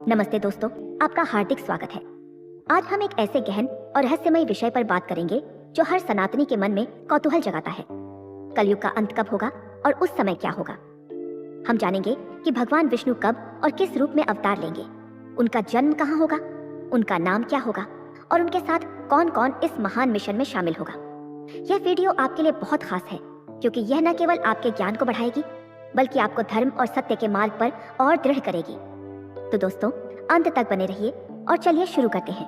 नमस्ते दोस्तों, आपका हार्दिक स्वागत है। आज हम एक ऐसे गहन और रहस्यमय विषय पर बात करेंगे जो हर सनातनी के मन में कौतूहल जगाता है। कलयुग का अंत कब होगा और उस समय क्या होगा। हम जानेंगे कि भगवान विष्णु कब और किस रूप में अवतार लेंगे, उनका जन्म कहाँ होगा, उनका नाम क्या होगा और उनके साथ कौन कौन इस महान मिशन में शामिल होगा। यह वीडियो आपके लिए बहुत खास है क्योंकि यह न केवल आपके ज्ञान को बढ़ाएगी बल्कि आपको धर्म और सत्य के मार्ग पर और दृढ़ करेगी। तो दोस्तों, अंत तक बने रहिए और चलिए शुरू करते हैं।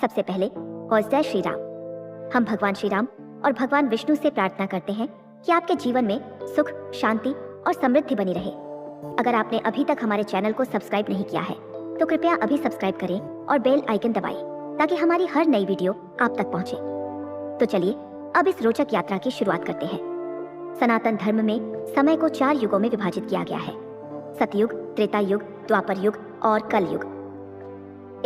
सबसे पहले जय श्री राम। हम भगवान श्री राम और भगवान विष्णु से प्रार्थना करते हैं कि आपके जीवन में सुख, शांति और समृद्धि बनी रहे। अगर आपने अभी तक हमारे चैनल को सब्सक्राइब नहीं किया है तो कृपया अभी सब्सक्राइब करें और बेल आइकन दबाएं ताकि हमारी हर नई वीडियो आप तक पहुंचे। तो चलिए अब इस रोचक यात्रा की शुरुआत करते हैं। सनातन धर्म में समय को 4 युगों में विभाजित किया गया है: सतयुग, त्रेता युग, द्वापर युग और कलयुग।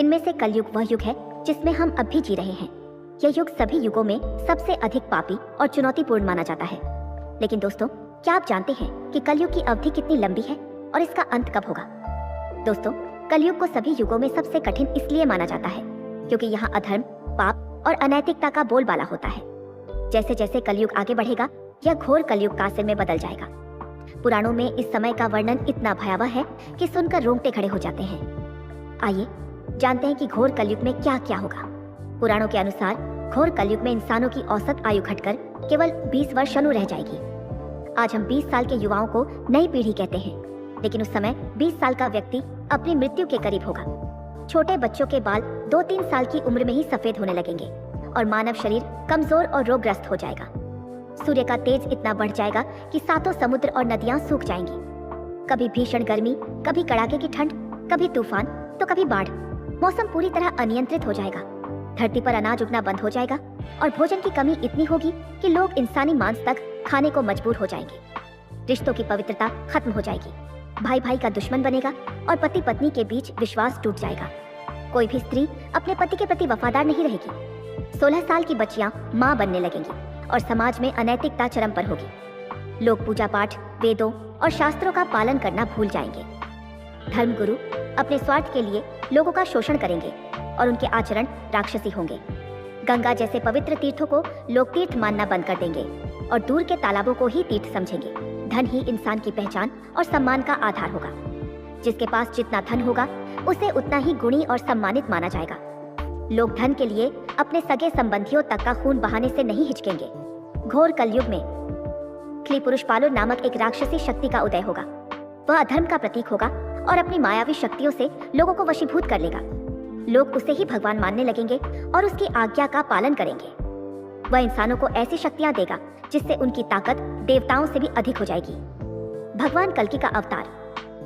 इनमें से कलयुग वह युग है जिसमें हम अब भी जी रहे हैं। यह युग सभी युगों में सबसे अधिक पापी और चुनौतीपूर्ण माना जाता है। लेकिन दोस्तों, क्या आप जानते हैं कि कलयुग की अवधि कितनी लंबी है और इसका अंत कब होगा। दोस्तों, कलयुग को सभी युगों में सबसे कठिन इसलिए माना जाता है क्योंकि यहाँ अधर्म, पाप और अनैतिकता का बोलबाला होता है। जैसे जैसे कलयुग आगे बढ़ेगा, यह घोर कलयुग कासिर में बदल जाएगा। पुराणों में इस समय का वर्णन इतना भयावह है कि सुनकर रोंगटे खड़े हो जाते हैं। आइए जानते हैं कि घोर कलयुग में क्या क्या होगा। पुराणों के अनुसार घोर कलयुग में इंसानों की औसत आयु घटकर केवल 20 वर्ष रह जाएगी। आज हम 20 साल के युवाओं को नई पीढ़ी कहते हैं, लेकिन उस समय 20 साल का व्यक्ति अपनी मृत्यु के करीब होगा। छोटे बच्चों के बाल 2-3 साल की उम्र में ही सफेद होने लगेंगे और मानव शरीर कमजोर और रोगग्रस्त हो जाएगा। सूर्य का तेज इतना बढ़ जाएगा कि 7 समुद्र और नदियां सूख जाएंगी। कभी भीषण गर्मी, कभी कड़ाके की ठंड, कभी तूफान तो कभी बाढ़। मौसम पूरी तरह अनियंत्रित हो जाएगा। धरती पर अनाज उगना बंद हो जाएगा और भोजन की कमी इतनी होगी कि लोग इंसानी मांस तक खाने को मजबूर हो जाएंगे। रिश्तों की पवित्रता खत्म हो जाएगी। भाई भाई का दुश्मन बनेगा और पति पत्नी के बीच विश्वास टूट जाएगा। कोई भी स्त्री अपने पति के प्रति वफादार नहीं रहेगी। 16 साल की बच्चियां मां बनने लगेंगी और समाज में अनैतिकता चरम पर होगी। लोग पूजा पाठ, वेदों और शास्त्रों का पालन करना भूल जाएंगे। धर्मगुरु अपने स्वार्थ के लिए लोगों का शोषण करेंगे और उनके आचरण राक्षसी होंगे। गंगा जैसे पवित्र तीर्थों को लोग तीर्थ मानना बंद कर देंगे और दूर के तालाबों को ही तीर्थ समझेंगे। धन ही इंसान की पहचान और सम्मान का आधार होगा। जिसके पास जितना धन होगा उसे उतना ही गुणी और सम्मानित माना जाएगा। लोग धन के लिए अपने सगे संबंधियों तक का खून बहाने से नहीं हिचकेंगे। घोर कलयुग में क्ली पुरुष पालो नामक एक राक्षसी शक्ति का उदय होगा। वह अधर्म का प्रतीक होगा और अपनी मायावी शक्तियों से लोगों को वशीभूत कर लेगा। लोग उसे ही भगवान मानने लगेंगे और उसकी आज्ञा का पालन करेंगे। वह इंसानों को ऐसी शक्तियां देगा जिससे उनकी ताकत देवताओं से भी अधिक हो जाएगी। भगवान कल्कि का अवतार।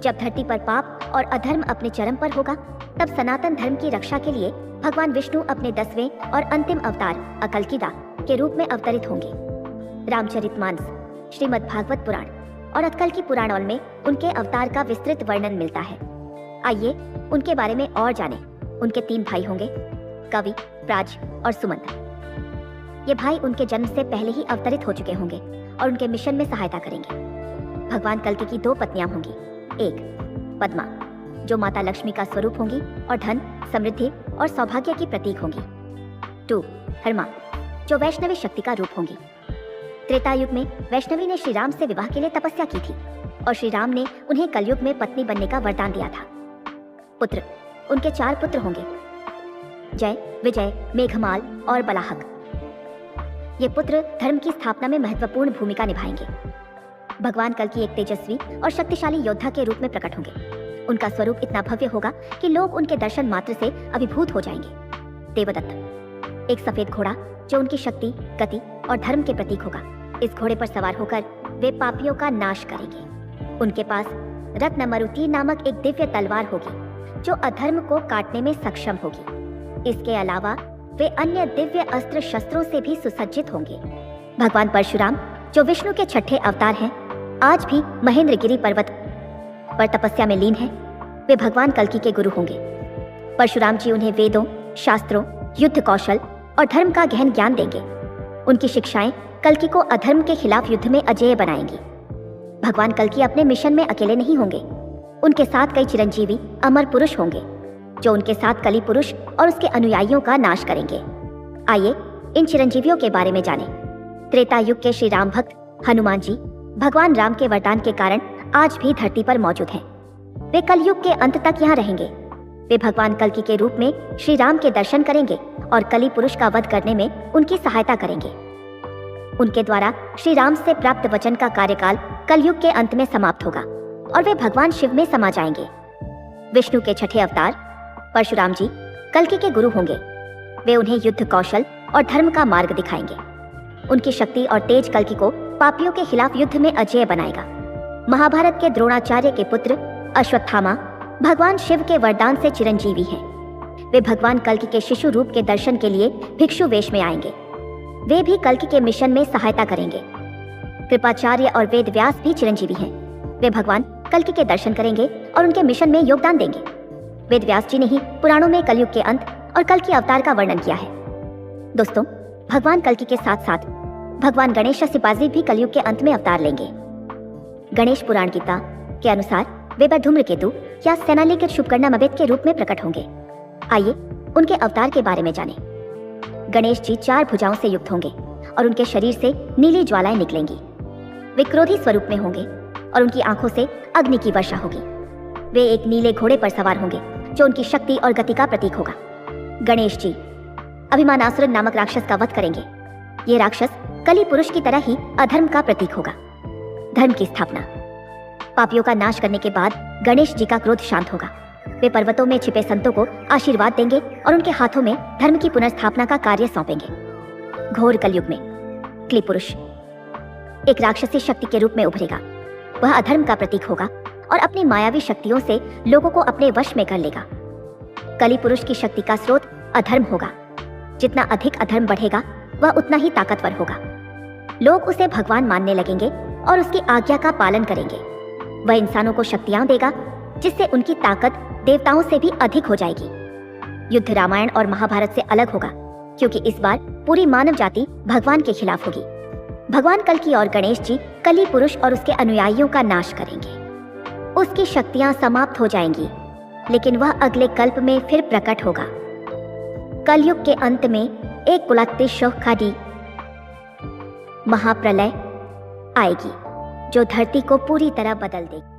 जब धरती पर पाप और अधर्म अपने चरम पर होगा, तब सनातन धर्म की रक्षा के लिए भगवान विष्णु अपने 10वें और अंतिम अवतार अकल्किदा के रूप में अवतरित होंगे। रामचरितमानस, श्रीमद् भागवत पुराण और अक्कल्की पुराण में उनके अवतार का विस्तृत वर्णन मिलता है। आइए उनके बारे में और जानें। उनके 3 भाई होंगे, कवि, प्राज और सुमंत। ये भाई उनके जन्म से पहले ही अवतरित हो चुके होंगे और उनके मिशन में सहायता करेंगे। भगवान कल्कि की 2 पत्नियां होंगी। 1 पद्मा, जो माता लक्ष्मी का स्वरूप होंगी और धन, समृद्धि और सौभाग्य की प्रतीक होंगी। 2 हरमा, जो वैष्णवी शक्ति का रूप होंगी। त्रेता युग में वैष्णवी ने श्री राम से विवाह के लिए तपस्या की थी और श्री राम ने उन्हें कलयुग में पत्नी बनने का वरदान दिया था। पुत्र, उनके 4 पुत्र होंगे: जय, विजय, मेघमाल और बलाहक। ये पुत्र धर्म की स्थापना में महत्वपूर्ण भूमिका निभाएंगे। भगवान कल्कि एक तेजस्वी और शक्तिशाली योद्धा के रूप में प्रकट होंगे। उनका स्वरूप इतना भव्य होगा कि लोग उनके दर्शन मात्र से अभिभूत हो जाएंगे। देवदत्त, एक सफेद घोड़ा जो उनकी शक्ति, गति और धर्म के प्रतीक होगा। इस घोड़े पर सवार होकर वे पापियों का नाश करेंगे। उनके पास रत्नमरुति नामक एक दिव्य तलवार होगी जो अधर्म को काटने में सक्षम होगी। इसके अलावा वे अन्य दिव्य अस्त्र शस्त्रों से भी सुसज्जित होंगे। भगवान परशुराम, जो विष्णु के 6ठे अवतार हैं, आज भी महेंद्रगिरी पर्वत पर तपस्या में लीन है। वे भगवान कल्कि के गुरु होंगे। परशुराम जी उन्हें वेदों, शास्त्रों, युद्ध कौशल और धर्म का गहन ज्ञान देंगे। उनकी शिक्षाएं कल्कि को अधर्म के खिलाफ युद्ध में अजेय बनाएंगी। भगवान कल्कि अपने मिशन में अकेले नहीं होंगे। उनके साथ कई चिरंजीवी अमर पुरुष होंगे जो उनके साथ कली पुरुष और उसके अनुयायियों का नाश करेंगे। आइए इन चिरंजीवियों के बारे में जानें। त्रेता युग के श्री राम भक्त हनुमान जी भगवान राम के वरदान के कारण आज भी धरती पर मौजूद हैं। वे कलयुग के अंत तक यहाँ रहेंगे। वे भगवान कल्कि के रूप में श्री राम के दर्शन करेंगे और कली पुरुष का वध करने में उनकी सहायता करेंगे। उनके द्वारा श्री राम से प्राप्त वचन का कार्यकाल कलयुग के अंत में समाप्त होगा और वे भगवान शिव में समा जाएंगे। विष्णु के छठे अवतार परशुराम जी कल्कि के गुरु होंगे। वे उन्हें युद्ध कौशल और धर्म का मार्ग दिखाएंगे। उनकी शक्ति और तेज कल्कि को पापियों के खिलाफ युद्ध में अजेय बनाएगा। महाभारत के द्रोणाचार्य के पुत्र अश्वत्थामा भगवान शिव के वरदान से चिरंजीवी हैं। वे भगवान कल्कि के शिशु रूप के दर्शन के लिए भिक्षु वेश में आएंगे। वे भी कल्कि के मिशन में सहायता करेंगे। कृपाचार्य और वेद व्यास भी चिरंजीवी हैं। वे भगवान कल्कि के दर्शन करेंगे और उनके मिशन में योगदान देंगे। वेद व्यास जी ने ही पुराणों में कलयुग के अंत और कल्कि अवतार का वर्णन किया है। दोस्तों, भगवान कल्कि के साथ साथ भगवान गणेश सिपाजी भी कलयुग के अंत में अवतार लेंगे। गणेश पुराण गीता के अनुसार वे धूम्रकेतु या सेनालिंगित शुभकर्णमवेद के रूप में प्रकट होंगे। आइए उनके अवतार के बारे में जानें। गणेश जी 4 भुजाओं से युक्त होंगे और उनके शरीर से नीली ज्वालाएं निकलेंगी। वे क्रोधी स्वरूप में होंगे और उनकी आंखों से अग्नि की वर्षा होगी। वे एक नीले घोड़े पर सवार होंगे जो उनकी शक्ति और गति का प्रतीक होगा। गणेश जी अभिमानासुर नामक राक्षस का वध करेंगे। ये राक्षस कली पुरुष की तरह ही अधर्म का प्रतीक होगा। धर्म की स्थापना। पापियों का नाश करने के बाद गणेश जी का क्रोध शांत होगा। वे पर्वतों में छिपे संतों को आशीर्वाद देंगे और उनके हाथों में धर्म की पुनर्स्थापना का कार्य सौंपेंगे। घोर कलयुग में कली पुरुष एक राक्षसी शक्ति के रूप में उभरेगा। वह अधर्म का प्रतीक होगा और अपनी मायावी शक्तियों से लोगों को अपने वश में कर लेगा। कली पुरुष की शक्ति का स्रोत अधर्म होगा। जितना अधिक अधर्म बढ़ेगा वह उतना ही ताकतवर होगा। लोग उसे भगवान मानने लगेंगे और उसकी आज्ञा का पालन करेंगे। वह इंसानों को शक्तियां देगा जिससे उनकी ताकत देवताओं से भी अधिक हो जाएगी। युद्ध रामायण और महाभारत से अलग होगा क्योंकि इस बार पूरी मानव जाति भगवान के खिलाफ होगी। भगवान कल्कि और गणेश जी कली पुरुष और उसके अनुयायियों का नाश करेंगे। उसकी शक्तियां समाप्त हो जाएंगी, लेकिन वह अगले कल्प में फिर प्रकट होगा। कलयुग के अंत में एक कुलातिशोखादी महाप्रलय आएगी जो धरती को पूरी तरह बदल देगी।